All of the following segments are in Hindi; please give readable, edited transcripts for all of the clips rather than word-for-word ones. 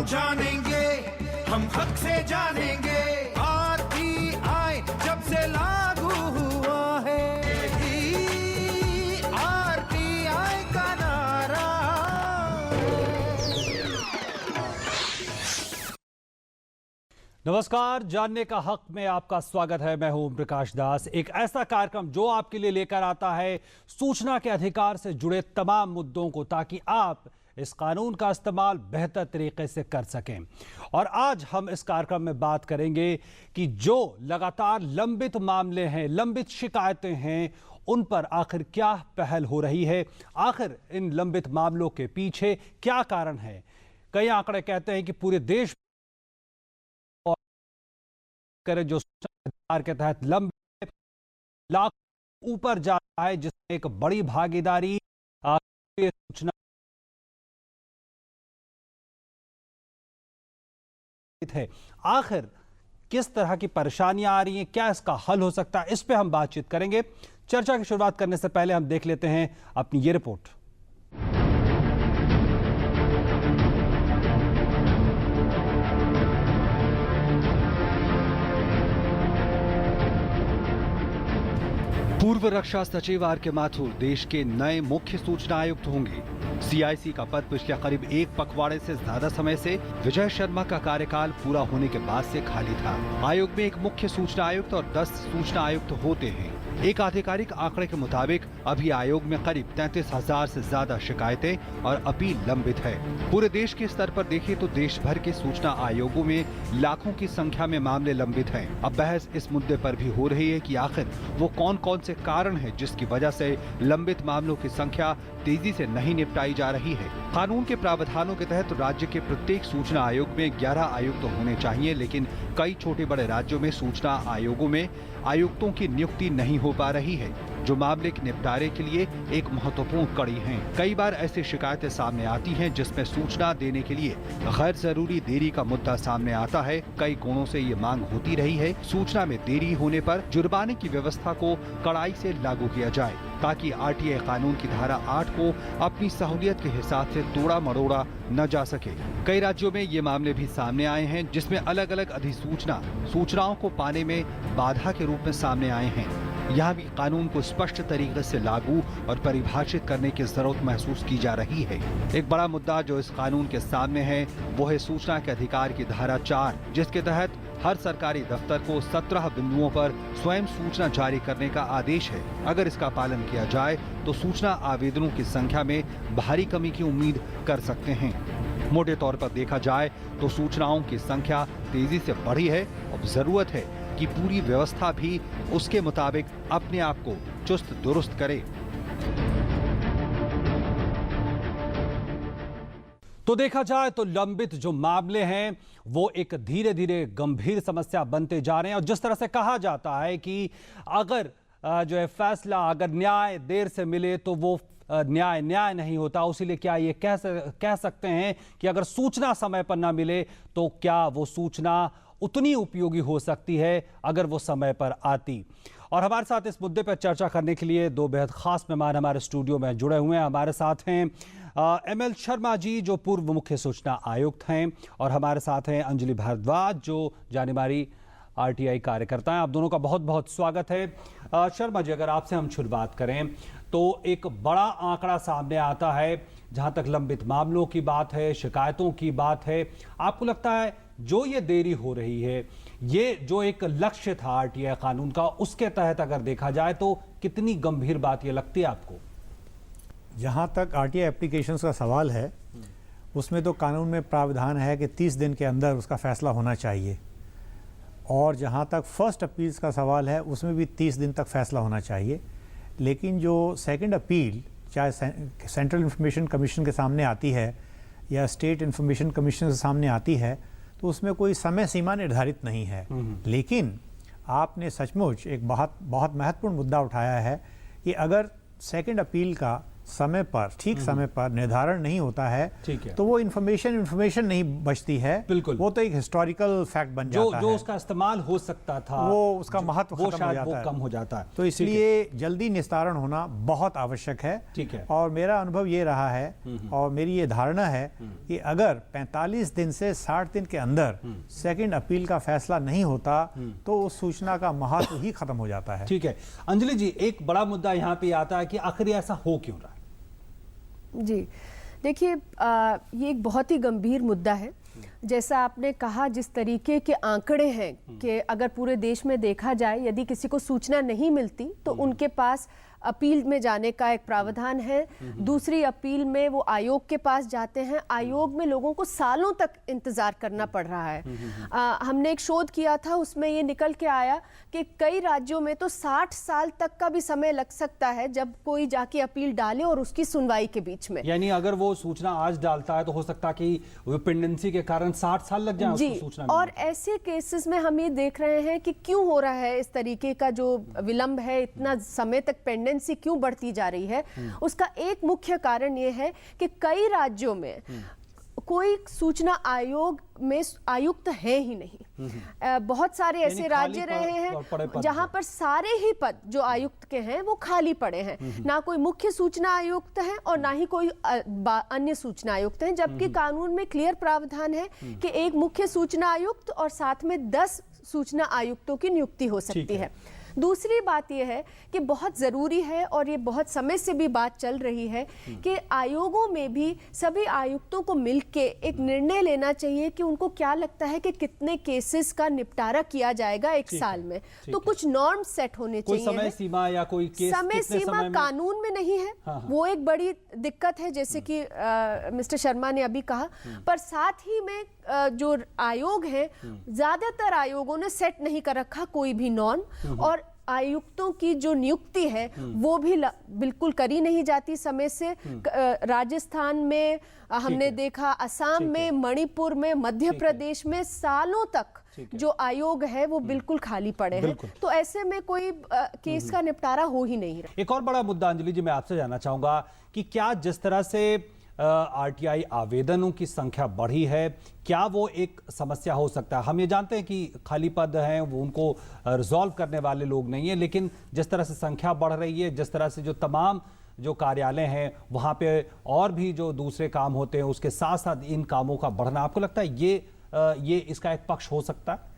जानेंगे, हम हक से जानेंगे। आरटीआई जब से लागू हुआ है, आरटीआई का नारा। नमस्कार, जानने का हक में आपका स्वागत है। मैं हूं प्रकाश दास। एक ऐसा कार्यक्रम जो आपके लिए लेकर आता है सूचना के अधिकार से जुड़े तमाम मुद्दों को, ताकि आप इस कानून का इस्तेमाल बेहतर तरीके से कर सकें। और आज हम इस कार्यक्रम में बात करेंगे कि जो लगातार लंबित मामले हैं, लंबित शिकायतें हैं, उन पर आखिर क्या पहल हो रही है। आखिर इन लंबित मामलों के पीछे क्या कारण है। कई आंकड़े कहते हैं कि पूरे देश करें जो अधिकार के तहत लंबे लाख ऊपर जा रहा है, जिसमें एक बड़ी भागीदारी सूचना है। आखिर किस तरह की परेशानियां आ रही हैं, क्या इसका हल हो सकता है, इस पे हम बातचीत करेंगे। चर्चा की शुरुआत करने से पहले हम देख लेते हैं अपनी ये रिपोर्ट। पूर्व रक्षा सचिव आर.के. माथुर देश के नए मुख्य सूचना आयुक्त होंगे। सीआईसी का पद पिछले करीब एक पखवाड़े से ज्यादा समय से विजय शर्मा का कार्यकाल पूरा होने के बाद से खाली था। आयोग में एक मुख्य सूचना आयुक्त और 10 सूचना आयुक्त होते हैं। एक आधिकारिक आंकड़े के मुताबिक अभी आयोग में करीब 33,000 से ज्यादा शिकायतें और अपील लंबित है। पूरे देश के स्तर पर देखें तो देश भर के सूचना आयोगों में लाखों की संख्या में मामले लंबित हैं। अब बहस इस मुद्दे पर भी हो रही है कि आखिर वो कौन कौन से कारण हैं जिसकी वजह से लंबित मामलों की संख्या तेजी से नहीं निपटाई जा रही है। कानून के प्रावधानों के तहत राज्य के प्रत्येक सूचना आयोग में 11 आयुक्त होने चाहिए, लेकिन कई छोटे बड़े राज्यों में सूचना आयोगों में आयुक्तों की नियुक्ति नहीं हो पा रही है, जो मामले के निपटारे के लिए एक महत्वपूर्ण कड़ी है। कई बार ऐसी शिकायतें सामने आती हैं जिसमें सूचना देने के लिए गैर जरूरी देरी का मुद्दा सामने आता है। कई कोणों से ये मांग होती रही है, सूचना में देरी होने पर जुर्माने की व्यवस्था को कड़ाई से लागू किया जाए, ताकि आरटीआई कानून की धारा 8 को अपनी सहूलियत के हिसाब से तोड़ा मरोड़ा न जा सके। कई राज्यों में ये मामले भी सामने आए हैं, जिसमें अलग अलग अधिसूचना सूचनाओं को पाने में बाधा के रूप में सामने आए हैं। यहाँ भी कानून को स्पष्ट तरीके से लागू और परिभाषित करने की जरूरत महसूस की जा रही है। एक बड़ा मुद्दा जो इस कानून के सामने है वो है सूचना के अधिकार की धारा 4, जिसके तहत हर सरकारी दफ्तर को 17 बिंदुओं पर स्वयं सूचना जारी करने का आदेश है। अगर इसका पालन किया जाए तो सूचना आवेदनों की संख्या में भारी कमी की उम्मीद कर सकते हैं। मोटे तौर पर देखा जाए तो सूचनाओं की संख्या तेजी से बढ़ी है। अब जरूरत है कि पूरी व्यवस्था भी उसके मुताबिक अपने आप को चुस्त दुरुस्त करे। तो देखा जाए तो लंबित जो मामले हैं वो एक धीरे धीरे गंभीर समस्या बनते जा रहे हैं। और जिस तरह से कहा जाता है कि अगर जो है फैसला, अगर न्याय देर से मिले तो वो न्याय नहीं होता। उसीलिए क्या ये कह सकते हैं कि अगर सूचना समय पर ना मिले तो क्या वो सूचना उतनी उपयोगी हो सकती है अगर वो समय पर आती। और हमारे साथ इस मुद्दे पर चर्चा करने के लिए दो बेहद खास मेहमान हमारे स्टूडियो में जुड़े हुए हैं। हमारे साथ हैं एमएल शर्मा जी, जो पूर्व मुख्य सूचना आयुक्त हैं, और हमारे साथ हैं अंजलि भारद्वाज, जो जानी मानी आरटीआई कार्यकर्ता हैं। आप दोनों का बहुत बहुत स्वागत है। शर्मा जी, अगर आपसे हम शुरुआत करें तो एक बड़ा आंकड़ा सामने आता है जहां तक लंबित मामलों की बात है, शिकायतों की बात है। आपको लगता है जो ये देरी हो रही है, ये जो एक लक्ष्य था आरटीआई कानून का, उसके तहत अगर देखा जाए तो कितनी गंभीर बात ये लगती है आपको? जहाँ तक आरटीआई एप्लीकेशंस का सवाल है, उसमें तो कानून में प्रावधान है कि 30 दिन के अंदर उसका फैसला होना चाहिए। और जहाँ तक फर्स्ट अपील्स का सवाल है, उसमें भी 30 दिन तक फैसला होना चाहिए। लेकिन जो सेकंड अपील चाहे सेंट्रल इंफॉर्मेशन कमीशन के सामने आती है या स्टेट इंफॉर्मेशन कमीशन के सामने आती है, तो उसमें कोई समय सीमा निर्धारित नहीं है। लेकिन आपने सचमुच एक बहुत महत्वपूर्ण मुद्दा उठाया है कि अगर सेकंड अपील का समय पर, ठीक समय पर निर्धारण नहीं होता है, ठीक है। तो वो इन्फॉर्मेशन नहीं बचती है। बिल्कुल। वो तो एक हिस्टोरिकल फैक्ट बन जाता है। जो उसका इस्तेमाल हो सकता था, वो उसका महत्व वो खत्म हो शायद जाता वो है। कम हो जाता है। तो इसलिए जल्दी निस्तारण होना बहुत आवश्यक है। ठीक है। और मेरा अनुभव ये रहा है और मेरी ये धारणा है कि अगर 45 दिन से 60 दिन के अंदर सेकंड अपील का फैसला नहीं होता तो उस सूचना का महत्व ही खत्म हो जाता है। ठीक है। अंजलि जी, एक बड़ा मुद्दा यहाँ पे आता है कि आखिर ऐसा हो क्यों रहा है? जी देखिए, ये एक बहुत ही गंभीर मुद्दा है। जैसा आपने कहा, जिस तरीके के आंकड़े हैं कि अगर पूरे देश में देखा जाए, यदि किसी को सूचना नहीं मिलती तो उनके पास अपील में जाने का एक प्रावधान है। दूसरी अपील में वो आयोग के पास जाते हैं। आयोग में लोगों को सालों तक इंतजार करना पड़ रहा है। हमने एक शोध किया था, उसमें ये निकल के आया कि कई राज्यों में तो 60 साल तक का भी समय लग सकता है जब कोई जाके अपील डाले और उसकी सुनवाई के बीच में। यानी अगर वो सूचना आज डालता है तो हो सकता है कि विपेंडेंसी के कारण 60 साल लग जाए जी। उसको सूचना और मिलने में। ऐसे केसेस में हम ये देख रहे हैं कि क्यों हो रहा है इस तरीके का जो विलंब है, इतना समय तक पेंडेंसी क्यों बढ़ती जा रही है। उसका एक मुख्य कारण ये है कि कई राज्यों में कोई सूचना आयोग में आयुक्त है ही नहीं। बहुत सारे ऐसे यानी राज्य खाली रहे पड़े हैं पद जहां पर सारे ही पद जो आयुक्त के हैं वो खाली पड़े हैं। ना कोई मुख्य सूचना आयुक्त है और ना ही कोई अन्य सूचना आयुक्त है, जबकि कानून में क्लियर प्रावधान है कि एक मुख्य सूचना आयुक्त और साथ में 10 सूचना आयुक्तों की नियुक्ति हो सकती है। दूसरी बात यह है कि बहुत ज़रूरी है और ये बहुत समय से भी बात चल रही है कि आयोगों में भी सभी आयुक्तों को मिलके एक निर्णय लेना चाहिए कि उनको क्या लगता है कि कितने केसेस का निपटारा किया जाएगा एक साल में। तो कुछ नॉर्म सेट होने कोई चाहिए। समय सीमा या कोई केस समय कितने सीमा समय में? कानून कानून में नहीं है। हाँ, हाँ। वो एक बड़ी दिक्कत है, जैसे कि मिस्टर शर्मा ने अभी कहा। पर साथ ही में जो आयोग है, ज्यादातर आयोगों ने सेट नहीं कर रखा कोई भी नॉर्म, और आयुक्तों की जो नियुक्ति है वो भी बिल्कुल करी नहीं जाती समय से। राजस्थान में हमने देखा, असम में, मणिपुर में, मध्य प्रदेश में सालों तक जो आयोग है वो बिल्कुल खाली पड़े हैं। तो ऐसे में कोई केस का निपटारा हो ही नहीं रहा। एक और बड़ा मुद्दा अंजलि जी, मैं आपसे जानना चाहूंगा कि क्या जिस तरह से आरटीआई आवेदनों की संख्या बढ़ी है, क्या वो एक समस्या हो सकता है? हम ये जानते हैं कि खाली पद हैं, वो उनको रिजॉल्व करने वाले लोग नहीं है, लेकिन जिस तरह से संख्या बढ़ रही है, जिस तरह से जो तमाम जो कार्यालय हैं वहां पे और भी जो दूसरे काम होते हैं, उसके साथ साथ इन कामों का बढ़ना, आपको लगता है ये इसका एक पक्ष हो सकता है?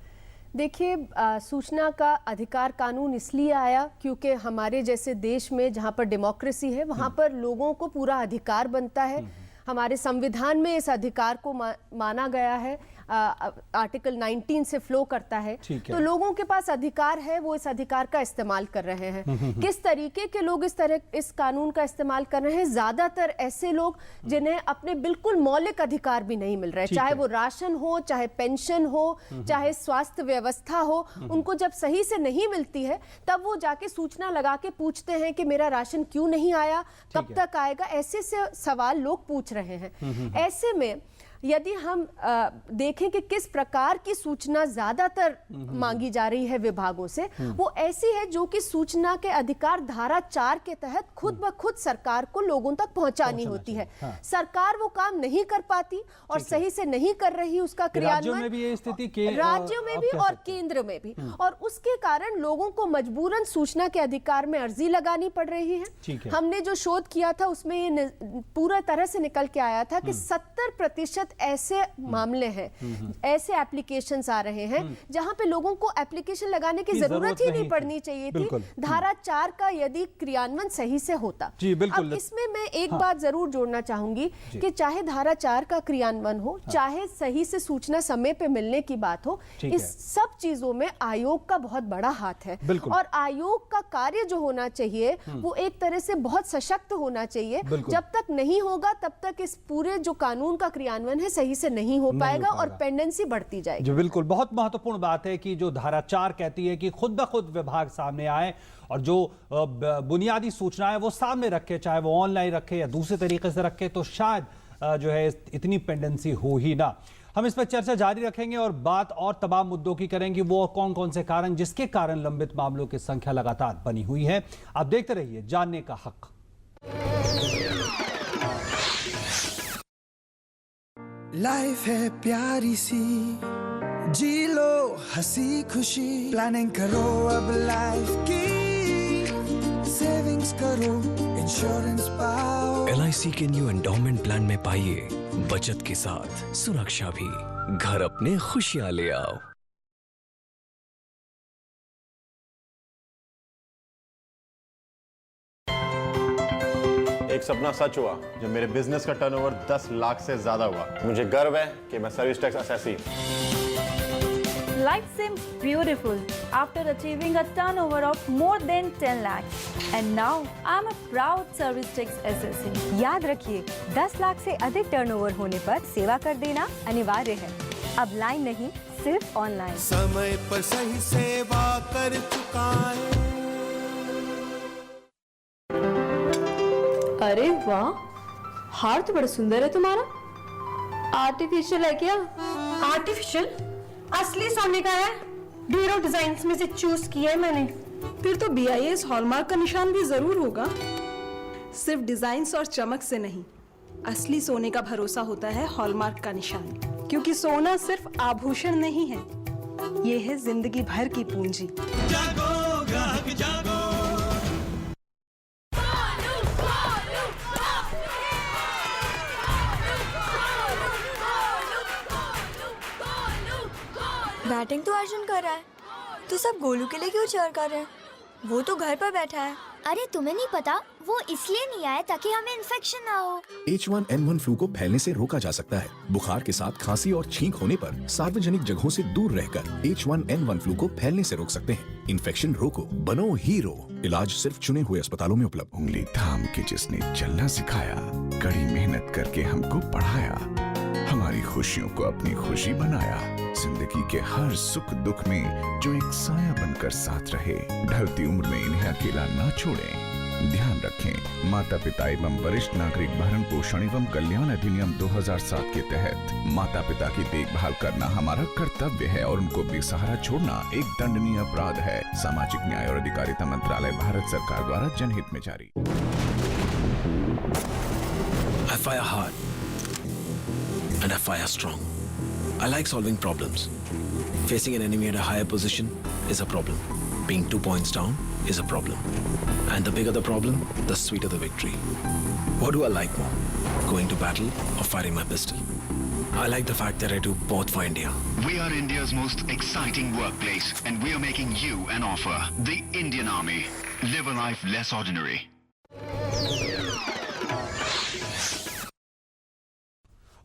देखिए, सूचना का अधिकार कानून इसलिए आया क्योंकि हमारे जैसे देश में जहां पर डेमोक्रेसी है वहां पर लोगों को पूरा अधिकार बनता है। हमारे संविधान में इस अधिकार को माना गया है, आर्टिकल 19 से फ्लो करता है। तो लोगों के पास अधिकार है, वो इस अधिकार का इस्तेमाल कर रहे हैं। किस तरीके के लोग इस कानून का इस्तेमाल कर रहे हैं? ज्यादातर ऐसे लोग जिन्हें अपने बिल्कुल मौलिक अधिकार भी नहीं मिल रहे, चाहे वो राशन हो, चाहे पेंशन हो, चाहे स्वास्थ्य व्यवस्था हो, उनको जब सही से नहीं मिलती है तब वो जाके सूचना लगा के पूछते हैं कि मेरा राशन क्यों नहीं आया, कब तक आएगा, ऐसे से सवाल लोग पूछ रहे हैं। ऐसे में यदि हम देखें कि किस प्रकार की सूचना ज्यादातर मांगी जा रही है विभागों से, वो ऐसी है जो कि सूचना के अधिकार धारा 4 के तहत खुद ब खुद सरकार को लोगों तक पहुंचानी होती है। सरकार वो काम नहीं कर पाती और सही से नहीं कर रही उसका क्रियान्वयन। राज्यों में भी ये स्थिति राज्यों में भी और केंद्र में भी, और उसके कारण लोगों को मजबूरन सूचना के अधिकार में अर्जी लगानी पड़ रही है। हमने जो शोध किया था उसमें ये पूरा तरह से निकल के आया था कि 70% ऐसे मामले हैं, ऐसे एप्लीकेशंस आ रहे हैं जहां पे लोगों को एप्लीकेशन लगाने की जरूरत ही नहीं पड़नी चाहिए थी, धारा 4 का यदि क्रियान्वयन सही से होता। अब इसमें मैं एक बात जरूर जोड़ना चाहूंगी कि चाहे धारा 4 का क्रियान्वयन हो, चाहे सही से सूचना समय पे मिलने की बात हो, इस सब चीजों में आयोग का बहुत बड़ा हाथ है। और आयोग का कार्य जो होना चाहिए वो एक तरह से बहुत सशक्त होना चाहिए। जब तक नहीं होगा तब तक इस पूरे जो कानून का क्रियान्वयन है सही से नहीं हो पाएगा और पेंडेंसी बढ़ती जाएगी। जी बिल्कुल, बहुत महत्वपूर्ण बात है कि जो धारा 4 कहती है कि खुद ब खुद विभाग सामने आए और जो बुनियादी सूचनाएं वो सामने रखे, चाहे वो ऑनलाइन रखे या दूसरे तरीके से रखे, तो शायद जो है इतनी पेंडेंसी हो ही ना। हम इस पर चर्चा जारी रखेंगे और बात और तमाम मुद्दों की करेंगे, वो कौन कौन से कारण जिसके कारण लंबित मामलों की संख्या लगातार बनी हुई है। आप देखते रहिए जानने का हक। लाइफ है प्यारी सी, जी लो हंसी खुशी, प्लानिंग करो अब लाइफ की, सेविंग्स करो इंश्योरेंस पाओ। LIC के न्यू एंडोमेंट प्लान में पाइए बचत के साथ सुरक्षा भी। घर अपने खुशियां ले आओ। एक सपना सच हुआ जब मेरे बिजनेस का टर्नओवर 10 लाख से ज्यादा हुआ। मुझे गर्व है कि मैं service tax assessee. Life seems beautiful after achieving a turnover of more than 10 lakhs. And now I'm a proud service tax assessee. याद रखिए 10 लाख से अधिक टर्नओवर होने पर सेवा कर देना अनिवार्य है। अब लाइन नहीं, सिर्फ ऑनलाइन। समय पर सही सेवा कर चुका है। अरे वाह, हार तो बड़ा सुंदर है तुम्हारा। आर्टिफिशियल है क्या? आर्टिफिशियल? असली सोने का है। ढेरों डिजाइन्स में से चूज किया है मैंने। फिर तो BIS हॉलमार्क का निशान भी जरूर होगा। सिर्फ डिजाइन्स और चमक से नहीं, असली सोने का भरोसा होता है हॉलमार्क का निशान। क्योंकि सोना सिर्फ आभूषण नहीं है, ये है जिंदगी भर की पूंजी। जागो ग्राहक जागो। बैटिंग तो अर्जुन कर रहा है, तो सब गोलू के लिए क्यों चीयर कर रहे हैं? वो तो घर पर बैठा है। अरे तुम्हें नहीं पता, वो इसलिए नहीं आया ताकि हमें इन्फेक्शन ना हो। H1N1 फ्लू को फैलने से रोका जा सकता है। बुखार के साथ खांसी और छींक होने पर सार्वजनिक जगहों से दूर रहकर H1N1 फ्लू को फैलने से रोक सकते हैं। इन्फेक्शन रोको, बनो हीरो। इलाज सिर्फ चुने हुए अस्पतालों में उपलब्ध। उंगली थाम के जिसने चलना सिखाया, कड़ी मेहनत करके हमको पढ़ाया, हमारी खुशियों को अपनी खुशी बनाया, जिंदगी के हर सुख दुख में जो एक साया बनकर साथ रहे। ढलती उम्र में इन्हें अकेला ना छोड़ें। ध्यान रखें, माता पिता एवं वरिष्ठ नागरिक भरण पोषण एवं कल्याण अधिनियम 2007 के तहत माता पिता की देखभाल करना हमारा कर्तव्य है और उनको बेसहारा छोड़ना एक दंडनीय अपराध है। सामाजिक न्याय और अधिकारिता मंत्रालय, भारत सरकार द्वारा जनहित में जारी। I fire hard and I fire strong. I like solving problems. Facing an enemy at a higher position is a problem. Being 2 points down is a problem. And the bigger the problem, the sweeter the victory. What do I like more? Going to battle or firing my pistol? I like the fact that I do both for India. We are India's most exciting workplace and we are making you an offer. The Indian Army. Live a life less ordinary.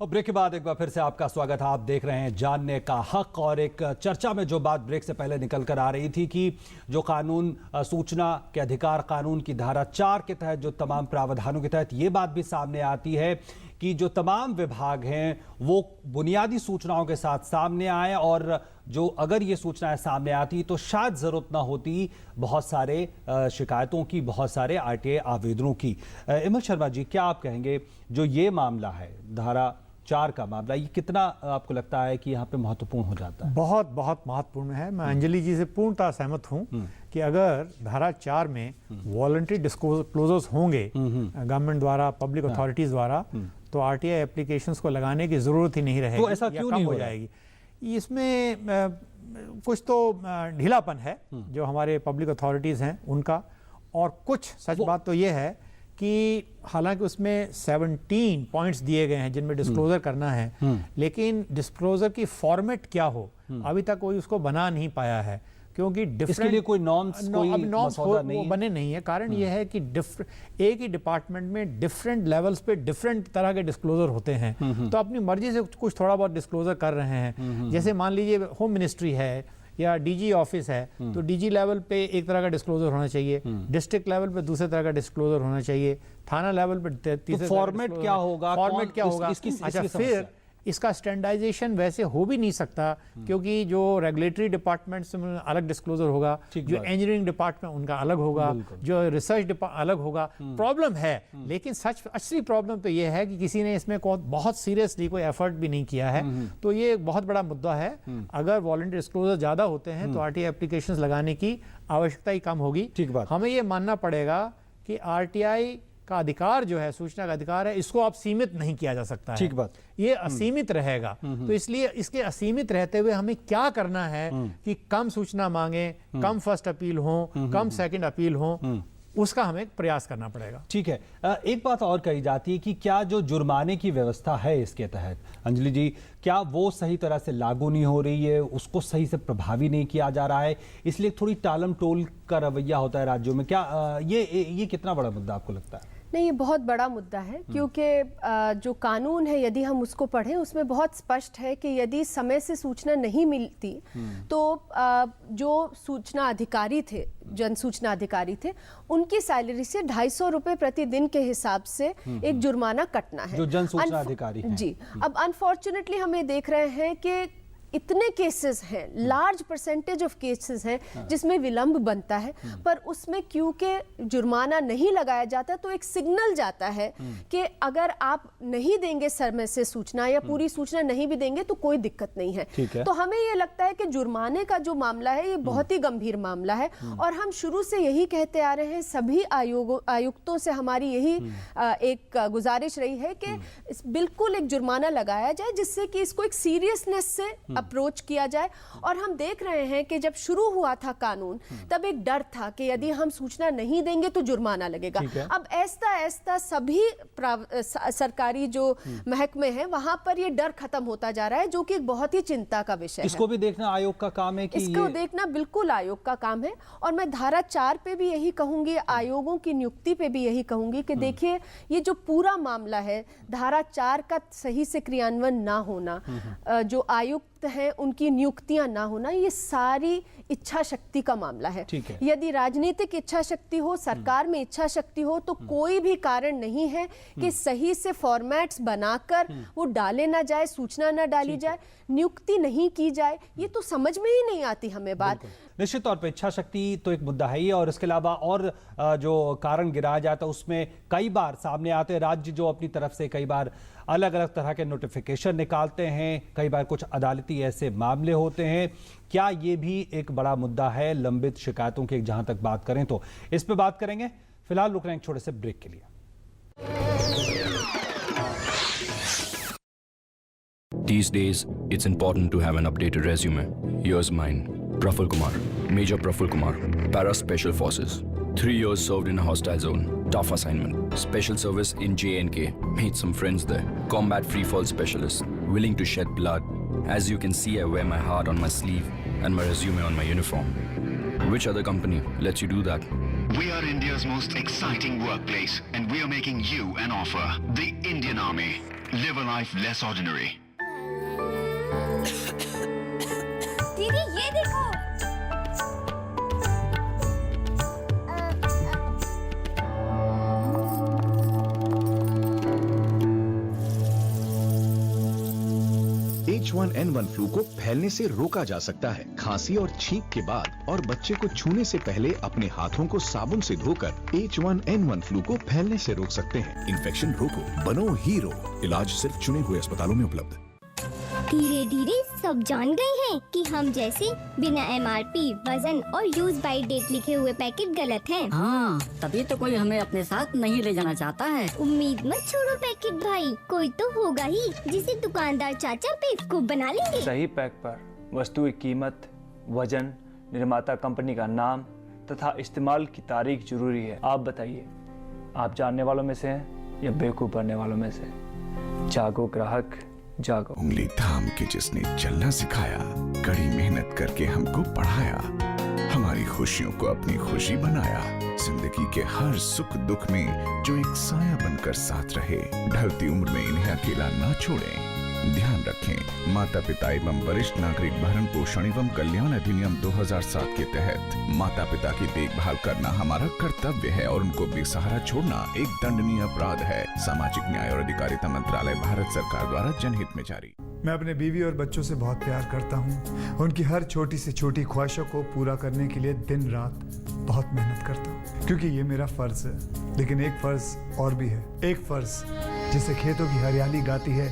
और ब्रेक के बाद एक बार फिर से आपका स्वागत है। आप देख रहे हैं जानने का हक। और एक चर्चा में जो बात ब्रेक से पहले निकल कर आ रही थी कि जो कानून, सूचना के अधिकार कानून की धारा 4 के तहत जो तमाम प्रावधानों के तहत ये बात भी सामने आती है कि जो तमाम विभाग हैं वो बुनियादी सूचनाओं के साथ सामने आए, और जो अगर ये सूचनाएं सामने आती तो शायद ज़रूरत ना होती बहुत सारे शिकायतों की, बहुत सारे RTI आवेदनों की। इमल शर्मा जी, क्या आप कहेंगे जो ये मामला है, धारा 4 का मामला, ये कितना आपको लगता है कि यहाँ पे महत्वपूर्ण हो जाता है? बहुत बहुत महत्वपूर्ण है। मैं अंजलि जी से पूर्णतः सहमत हूँ कि अगर धारा 4 में वॉलंटरी डिस्क्लोजर्स होंगे गवर्नमेंट द्वारा, पब्लिक अथॉरिटीज द्वारा, तो RTI एप्लीकेशंस को लगाने की जरूरत ही नहीं रहेगी। तो ऐसा क्यों नहीं हो जाएगी? इसमें कुछ तो ढीलापन है जो हमारे पब्लिक अथॉरिटीज हैं उनका, और कुछ सच बात तो ये है कि हालांकि उसमें 17 पॉइंट्स दिए गए हैं जिनमें डिस्क्लोजर करना है, लेकिन डिस्क्लोजर की फॉर्मेट क्या हो अभी तक कोई उसको बना नहीं पाया है, क्योंकि इसके लिए कोई नॉर्म्स बने नहीं है। कारण यह है कि एक ही डिपार्टमेंट में डिफरेंट लेवल्स पे डिफरेंट तरह के डिस्क्लोजर होते हैं, तो अपनी मर्जी से कुछ थोड़ा बहुत डिस्क्लोजर कर रहे हैं। जैसे मान लीजिए होम मिनिस्ट्री है या DG ऑफिस है, तो DG लेवल पे एक तरह का डिस्क्लोजर होना चाहिए, डिस्ट्रिक्ट लेवल पे दूसरे तरह का डिस्क्लोजर होना चाहिए, थाना लेवल पे तीसरे। फॉर्मेट क्या होगा? अच्छा, फिर इसका स्टैंडर्डाइजेशन वैसे हो भी नहीं सकता, क्योंकि जो रेगुलेटरी डिपार्टमेंट्स में अलग डिस्क्लोजर होगा, जो इंजीनियरिंग डिपार्टमेंट उनका अलग होगा, जो रिसर्च अलग होगा। प्रॉब्लम है, लेकिन सच असली प्रॉब्लम तो ये है कि किसी ने इसमें बहुत सीरियसली कोई एफर्ट भी नहीं किया है। तो ये एक बहुत बड़ा मुद्दा है। अगर वॉलंटरी डिस्क्लोजर ज्यादा होते हैं तो RTI एप्लीकेशंस लगाने की आवश्यकता ही कम होगी। हमें ये मानना पड़ेगा कि RTI का अधिकार जो है, सूचना का अधिकार है, इसको आप सीमित नहीं किया जा सकता है। ठीक बात। ये असीमित रहेगा। तो इसलिए इसके असीमित रहते हुए हमें क्या करना है कि कम सूचना मांगे, कम फर्स्ट अपील हो, कम सेकंड अपील हो, उसका हमें प्रयास करना पड़ेगा। ठीक है। एक बात और कही जाती है कि क्या जो जुर्माने की व्यवस्था है इसके तहत, अंजलि जी, क्या वो सही तरह से लागू नहीं हो रही है, उसको सही से प्रभावी नहीं किया जा रहा है, इसलिए थोड़ी टालम टोल का रवैया होता है राज्यों में? क्या ये कितना बड़ा मुद्दा आपको लगता है? नहीं, ये बहुत बड़ा मुद्दा है, क्योंकि जो कानून है यदि हम उसको पढ़ें उसमें बहुत स्पष्ट है कि यदि समय से सूचना नहीं मिलती तो जो सूचना अधिकारी थे, जन सूचना अधिकारी थे, उनकी सैलरी से 250 रुपए प्रतिदिन के हिसाब से एक जुर्माना कटना है। जो जन सूचना अधिकारी हैं। जी। अब अनफॉर्चुनेटली हमें देख रहे हैं कि इतने केसेस हैं, लार्ज परसेंटेज ऑफ केसेस हैं जिसमें विलंब बनता है, पर उसमें क्योंकि जुर्माना नहीं लगाया जाता तो एक सिग्नल जाता है कि अगर आप नहीं देंगे समय से सूचना या पूरी सूचना नहीं भी देंगे तो कोई दिक्कत नहीं है। तो हमें ये लगता है कि जुर्माने का जो मामला है ये बहुत ही गंभीर मामला है, और हम शुरू से यही कहते आ रहे हैं, सभी आयुक्तों से हमारी यही एक गुजारिश रही है कि बिल्कुल एक जुर्माना लगाया जाए जिससे कि इसको एक सीरियसनेस से अप्रोच किया जाए। और हम देख रहे हैं कि जब शुरू हुआ था कानून तब एक डर था कि यदि हम सूचना नहीं देंगे तो जुर्माना लगेगा। अब ऐसा ऐसा सभी सरकारी जो महकमे हैं वहां पर ये डर खत्म होता जा रहा है, जो कि एक बहुत ही चिंता का विषय है। इसको भी देखना आयोग का काम है कि इसको देखना बिल्कुल आयोग का काम है। और मैं धारा 4 पे भी यही कहूंगी, आयोगों की नियुक्ति पे भी यही कहूंगी कि देखिए ये जो पूरा मामला है, धारा 4 का सही से क्रियान्वयन ना होना, जो आयुक्त हैं उनकी नियुक्तियां ना होना, ये सारी इच्छा शक्ति का मामला है। यदि राजनीतिक इच्छा शक्ति हो, सरकार में इच्छा शक्ति हो, तो कोई भी कारण नहीं है कि सही से फॉर्मेट्स बनाकर वो डाले ना जाए, सूचना ना डाली जाए, नियुक्ति नहीं की जाए। ये तो समझ में ही नहीं आती हमें बात। निश्चित तौर पे इच्छा शक्ति तो एक मुद्दा है ही, और इसके अलावा और जो कारण गिराया जाता है उसमें कई बार सामने आते हैं राज्य जो अपनी तरफ से कई बार अलग अलग तरह के नोटिफिकेशन निकालते हैं, कई बार कुछ अदालती ऐसे मामले होते हैं। क्या ये भी एक बड़ा मुद्दा है लंबित शिकायतों की, जहां तक बात करें तो इस पे बात करेंगे। फिलहाल रुक रहे हैं एक छोटे से ब्रेक के लिए। These days, it's important to have an updated resume. Here's mine. Praful Kumar, Major Praful Kumar, Para Special Forces. 3 years served in a hostile zone. Tough assignment. Special service in J&K. Made some friends there. Combat free fall specialist. Willing to shed blood. As you can see, I wear my heart on my sleeve and my resume on my uniform. Which other company lets you do that? We are India's most exciting workplace, and we are making you an offer. The Indian Army. Live a life less ordinary. दीदी ये देखो। H1N1 फ्लू को फैलने से रोका जा सकता है खांसी और छींक के बाद, और बच्चे को छूने से पहले अपने हाथों को साबुन से धोकर H1N1 फ्लू को फैलने से रोक सकते हैं। इन्फेक्शन रोको, बनो हीरो। इलाज सिर्फ चुने हुए अस्पतालों में उपलब्ध। धीरे धीरे सब जान गए हैं कि हम जैसे बिना MRP, वजन और यूज बाय डेट लिखे हुए पैकेट गलत हैं। हाँ, तभी तो कोई हमें अपने साथ नहीं ले जाना चाहता है। उम्मीद मत छोड़ो पैकेट भाई, कोई तो होगा ही जिसे दुकानदार चाचा बेवकूफ बना लेंगे। सही पैक पर वस्तु की कीमत, वजन, निर्माता कंपनी का नाम तथा इस्तेमाल की तारीख जरूरी है। आप बताइए, आप जानने वालों में से हैं या बेवकूफ बनने वालों में से? जागो ग्राहक जागो। उंगली थाम के जिसने चलना सिखाया, कड़ी मेहनत करके हमको पढ़ाया, हमारी खुशियों को अपनी खुशी बनाया, जिंदगी के हर सुख दुख में जो एक साया बनकर साथ रहे, ढलती उम्र में इन्हें अकेला ना छोड़ें। ध्यान रखें, माता पिता एवं वरिष्ठ नागरिक भरण पोषण एवं कल्याण अधिनियम 2007 के तहत माता पिता की देखभाल करना हमारा कर्तव्य है और उनको बेसहारा छोड़ना एक दंडनीय अपराध है। सामाजिक न्याय और अधिकारिता मंत्रालय, भारत सरकार द्वारा जनहित में जारी। मैं अपने बीवी और बच्चों से बहुत प्यार करता हूँ। उनकी हर छोटी से छोटी ख्वाहिशों को पूरा करने के लिए दिन रात बहुत मेहनत करता हूँ, क्योंकि ये मेरा फर्ज है। लेकिन एक फर्ज और भी है, एक फर्ज जिसे खेतों की हरियाली गाती है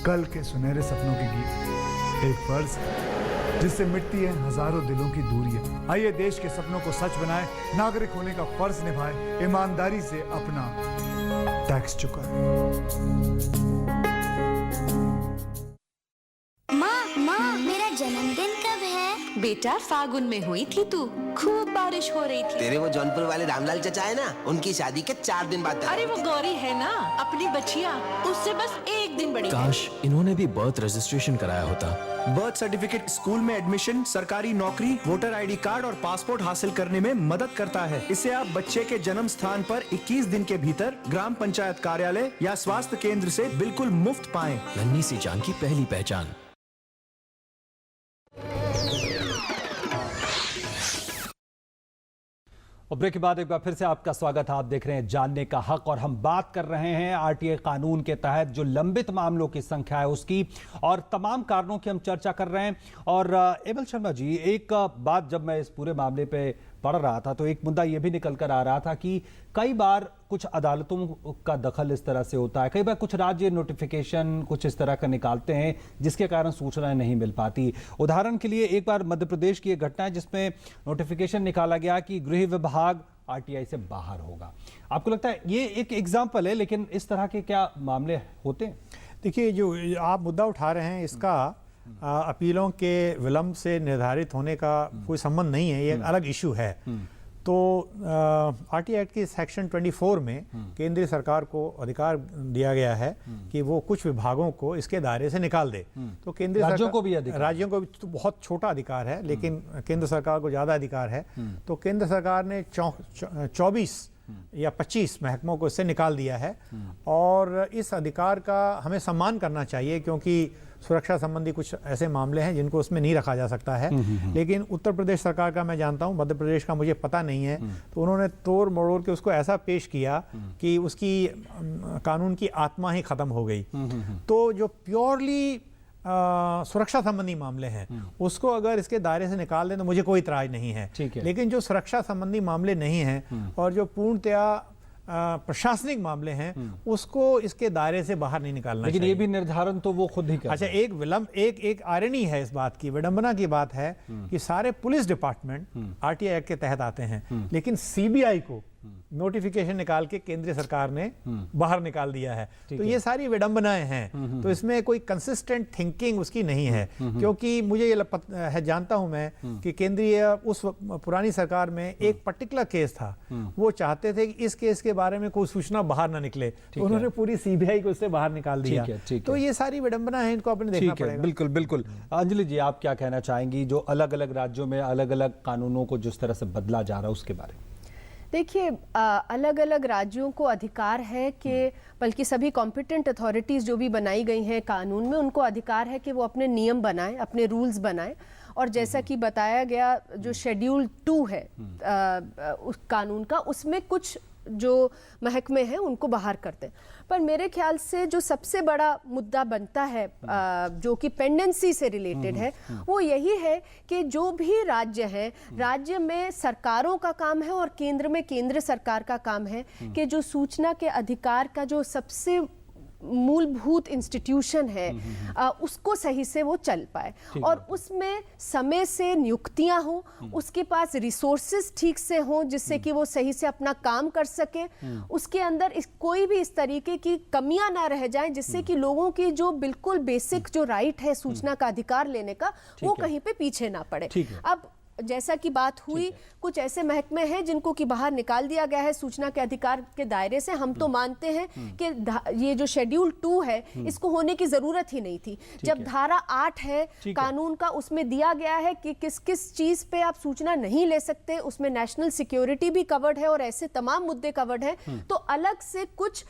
कल के सुनहरे सपनों के गीत, एक फर्ज जिससे मिटती है हजारों दिलों की दूरियां। आइए देश के सपनों को सच बनाए, नागरिक होने का फर्ज निभाए, ईमानदारी से अपना टैक्स चुका है। माँ, मेरा जन्मदिन कब है? बेटा फागुन में हुई थी तू, खूब बारिश हो रही थी। तेरे वो जौनपुर वाले रामलाल चचा है ना, उनकी शादी के 4 दिन बाद। अरे वो गौरी है ना, अपनी बचिया, उससे बस 1 दिन बड़ी। काश इन्होंने भी बर्थ रजिस्ट्रेशन कराया होता। बर्थ सर्टिफिकेट स्कूल में एडमिशन, सरकारी नौकरी, वोटर आईडी कार्ड और पासपोर्ट हासिल करने में मदद करता है। इसे आप बच्चे के जन्म स्थान पर 21 दिन के भीतर ग्राम पंचायत कार्यालय या स्वास्थ्य केंद्र से बिल्कुल मुफ्त पाएं। नन्ही सी जान की पहली पहचान। और ब्रेक के बाद एक बार फिर से आपका स्वागत है। आप देख रहे हैं जानने का हक और हम बात कर रहे हैं आरटीआई कानून के तहत जो लंबित मामलों की संख्या है उसकी और तमाम कारणों की हम चर्चा कर रहे हैं। और एबल शर्मा जी, एक बात जब मैं इस पूरे मामले पे पढ़ रहा था तो एक मुद्दा यह भी निकल कर आ रहा था कि कई बार कुछ अदालतों का दखल इस तरह से होता है, कई बार कुछ राज्य नोटिफिकेशन कुछ इस तरह का निकालते हैं जिसके कारण सूचनाएं नहीं मिल पाती। उदाहरण के लिए एक बार मध्य प्रदेश की एक घटना है जिसमें नोटिफिकेशन निकाला गया कि गृह विभाग आरटीआई से बाहर होगा। आपको लगता है ये एक एग्जाम्पल है, लेकिन इस तरह के क्या मामले होते हैं? देखिए, जो आप मुद्दा उठा रहे हैं इसका अपीलों के विलंब से निर्धारित होने का कोई संबंध नहीं है, ये एक अलग इशू है। तो आरटीआई एक्ट की सेक्शन 24 में केंद्रीय सरकार को अधिकार दिया गया है कि वो कुछ विभागों को इसके दायरे से निकाल दे। तो केंद्रीय राज्यों को भी अधिकार, राज्यों को भी तो बहुत छोटा अधिकार है, लेकिन केंद्र सरकार को ज़्यादा अधिकार है। तो केंद्र सरकार ने 24 या 25 महकमों को इससे निकाल दिया है और इस अधिकार का हमें सम्मान करना चाहिए, क्योंकि सुरक्षा संबंधी कुछ ऐसे मामले हैं जिनको उसमें नहीं रखा जा सकता है। लेकिन उत्तर प्रदेश सरकार का मैं जानता हूं, मध्य प्रदेश का मुझे पता नहीं है, तो उन्होंने तोड़ मरोड़ के उसको ऐसा पेश किया कि उसकी कानून की आत्मा ही खत्म हो गई। तो जो प्योरली सुरक्षा संबंधी मामले हैं उसको अगर इसके दायरे से निकाल दें तो मुझे कोई इतराज नहीं है। लेकिन जो सुरक्षा संबंधी मामले नहीं हैं और जो पूर्णतया प्रशासनिक मामले हैं उसको इसके दायरे से बाहर नहीं निकालना लेकिन चाहिए। ये भी निर्धारण तो वो खुद ही करते हैं। अच्छा, एक विलंब, एक आयरनी है इस बात की, विडंबना की बात है कि सारे पुलिस डिपार्टमेंट आरटीआई एक्ट के तहत आते हैं, लेकिन सीबीआई को नोटिफिकेशन निकाल के केंद्रीय सरकार ने बाहर निकाल दिया है। तो ये सारी विडंबनाएं हैं। तो इसमें कोई कंसिस्टेंट थिंकिंग उसकी नहीं है, क्योंकि मुझे ये जानता हूं मैं कि केंद्रीय उस पुरानी सरकार में एक पर्टिकुलर केस था, वो चाहते थे कि इस केस के बारे में कोई सूचना बाहर ना निकले, तो उन्होंने पूरी सीबीआई को इससे बाहर निकाल दिया। तो ये सारी विडंबना है, इनको अपने देखना पड़ेगा। बिल्कुल बिल्कुल। अंजलि जी, आप क्या कहना चाहेंगी जो अलग अलग राज्यों में अलग अलग कानूनों को जिस तरह से बदला जा रहा है उसके बारे में? देखिए, अलग अलग राज्यों को अधिकार है कि बल्कि सभी कॉम्पिटेंट अथॉरिटीज़ जो भी बनाई गई हैं कानून में, उनको अधिकार है कि वो अपने नियम बनाएं, अपने रूल्स बनाएं। और जैसा कि बताया गया, जो शेड्यूल 2 है उस कानून का, उसमें कुछ जो महकमे हैं उनको बाहर करते हैं। पर मेरे ख्याल से जो सबसे बड़ा मुद्दा बनता है जो कि पेंडेंसी से रिलेटेड है, वो यही है कि जो भी राज्य है, राज्य में सरकारों का काम है और केंद्र में केंद्र सरकार का काम है कि जो सूचना के अधिकार का जो सबसे मूलभूत इंस्टीट्यूशन है उसको सही से वो चल पाए और उसमें समय से नियुक्तियां हो, उसके पास रिसोर्सेज ठीक से हो जिससे कि वो सही से अपना काम कर सके, उसके अंदर कोई भी इस तरीके की कमियां ना रह जाएं जिससे कि लोगों की जो बिल्कुल बेसिक जो राइट है सूचना का अधिकार लेने का, वो कहीं पे पीछे ना पड़े। अब जैसा कि बात हुई, कुछ ऐसे महकमे हैं जिनको कि बाहर निकाल दिया गया है सूचना के अधिकार के दायरे से। हम तो मानते हैं कि ये जो शेड्यूल 2 है इसको होने की जरूरत ही नहीं थी। जब धारा 8 है कानून का, उसमें दिया गया है कि किस किस चीज पे आप सूचना नहीं ले सकते, उसमें नेशनल सिक्योरिटी भी कवर्ड है और ऐसे तमाम मुद्दे कवर्ड हैं, तो अलग से कुछ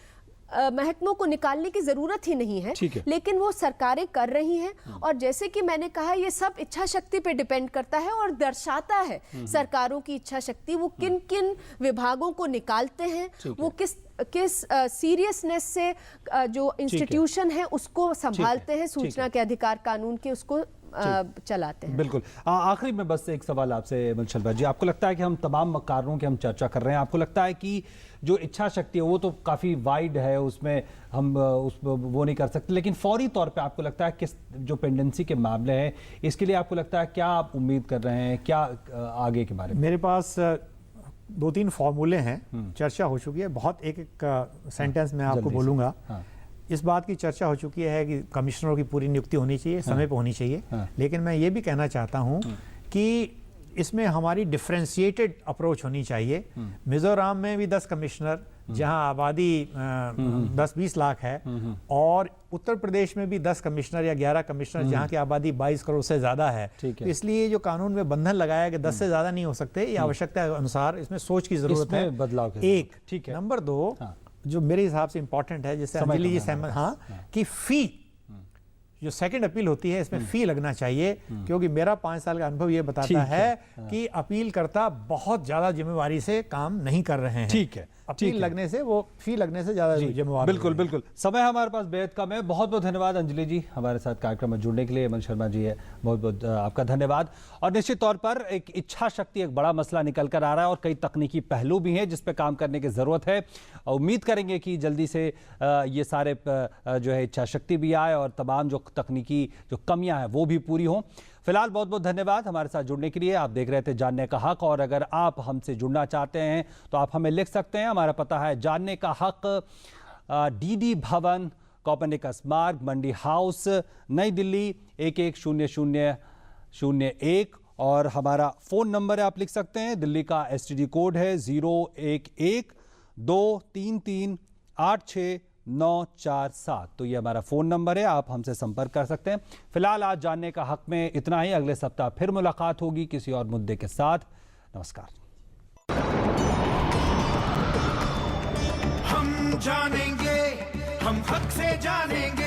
महकमों को निकालने की जरूरत ही नहीं है। लेकिन वो सरकारें कर रही हैं और जैसे कि मैंने कहा, ये सब इच्छा शक्ति पे डिपेंड करता है और दर्शाता है सरकारों की इच्छा शक्ति, वो किन किन विभागों को निकालते हैं, वो किस सीरियसनेस से जो इंस्टीट्यूशन है उसको संभालते हैं, सूचना के अधिकार कानून के उसको चलाते हैं। बिल्कुल। आखिरी में बस एक सवाल आपसे मुनशल जी, आपको लगता है कि हम तमाम कारणों की हम चर्चा कर रहे हैं, आपको लगता है कि जो इच्छा शक्ति है वो तो काफ़ी वाइड है, उसमें हम वो नहीं कर सकते, लेकिन फौरी तौर पे आपको लगता है कि जो पेंडेंसी के मामले हैं इसके लिए आपको लगता है क्या आप उम्मीद कर रहे हैं, क्या आगे के बारे में? मेरे पास 2-3 फॉर्मूले हैं, चर्चा हो चुकी है बहुत। एक सेंटेंस में आपको बोलूँगा। इस बात की चर्चा हो चुकी है कि कमिश्नरों की पूरी नियुक्ति होनी चाहिए, समय पर होनी चाहिए। लेकिन मैं ये भी कहना चाहता हूँ कि इसमें हमारी डिफरेंशिएटेड अप्रोच होनी चाहिए। मिजोरम में भी 10 कमिश्नर, जहां आबादी 10-20 लाख है, और उत्तर प्रदेश में भी 10 कमिश्नर या 11 कमिश्नर, जहां की आबादी 22 करोड़ से ज्यादा है। तो इसलिए जो कानून में बंधन लगाया कि 10 से ज्यादा नहीं हो सकते, ये आवश्यकता के अनुसार इसमें सोच की जरूरत है। बदलाव एक ठीक है। नंबर 2 जो मेरे हिसाब से इंपॉर्टेंट है, जैसे अंजलि जी सहमत, हाँ, कि फी जो सेकंड अपील होती है इसमें फी लगना चाहिए, क्योंकि मेरा 5 साल का अनुभव ये बताता है कि अपीलकर्ता बहुत ज्यादा जिम्मेवारी से काम नहीं कर रहे हैं। ठीक है, अपील लगने से, वो फी लगने से ज्यादा जिम्मेवार। बिल्कुल बिल्कुल। समय हमारे पास बेहद कम है। बहुत बहुत धन्यवाद अंजलि जी हमारे साथ कार्यक्रम में जुड़ने के लिए। हेमंत शर्मा जी है, बहुत बहुत आपका धन्यवाद। और निश्चित तौर पर एक इच्छा शक्ति एक बड़ा मसला निकल कर आ रहा है, और कई तकनीकी पहलू भी हैं जिस पे काम करने की जरूरत है। उम्मीद करेंगे कि जल्दी से ये सारे जो है इच्छा शक्ति भी आए और तमाम जो तकनीकी जो कमियां हैं वो भी पूरी हों। फिलहाल बहुत बहुत धन्यवाद हमारे साथ जुड़ने के लिए। आप देख रहे थे जानने का हक, और अगर आप हमसे जुड़ना चाहते हैं तो आप हमें लिख सकते हैं। हमारा पता है जानने का हक, DD भवन, कोपर्निकस मार्ग, मंडी हाउस, नई दिल्ली 110001, और हमारा फ़ोन नंबर है, आप लिख सकते हैं। दिल्ली का STD कोड है 011-233-86-947। तो ये हमारा फ़ोन नंबर है, आप हमसे संपर्क कर सकते हैं। फिलहाल आज जानने का हक में इतना ही। अगले सप्ताह फिर मुलाकात होगी किसी और मुद्दे के साथ। नमस्कार। हम जानेंगे, हम हक से जानेंगे।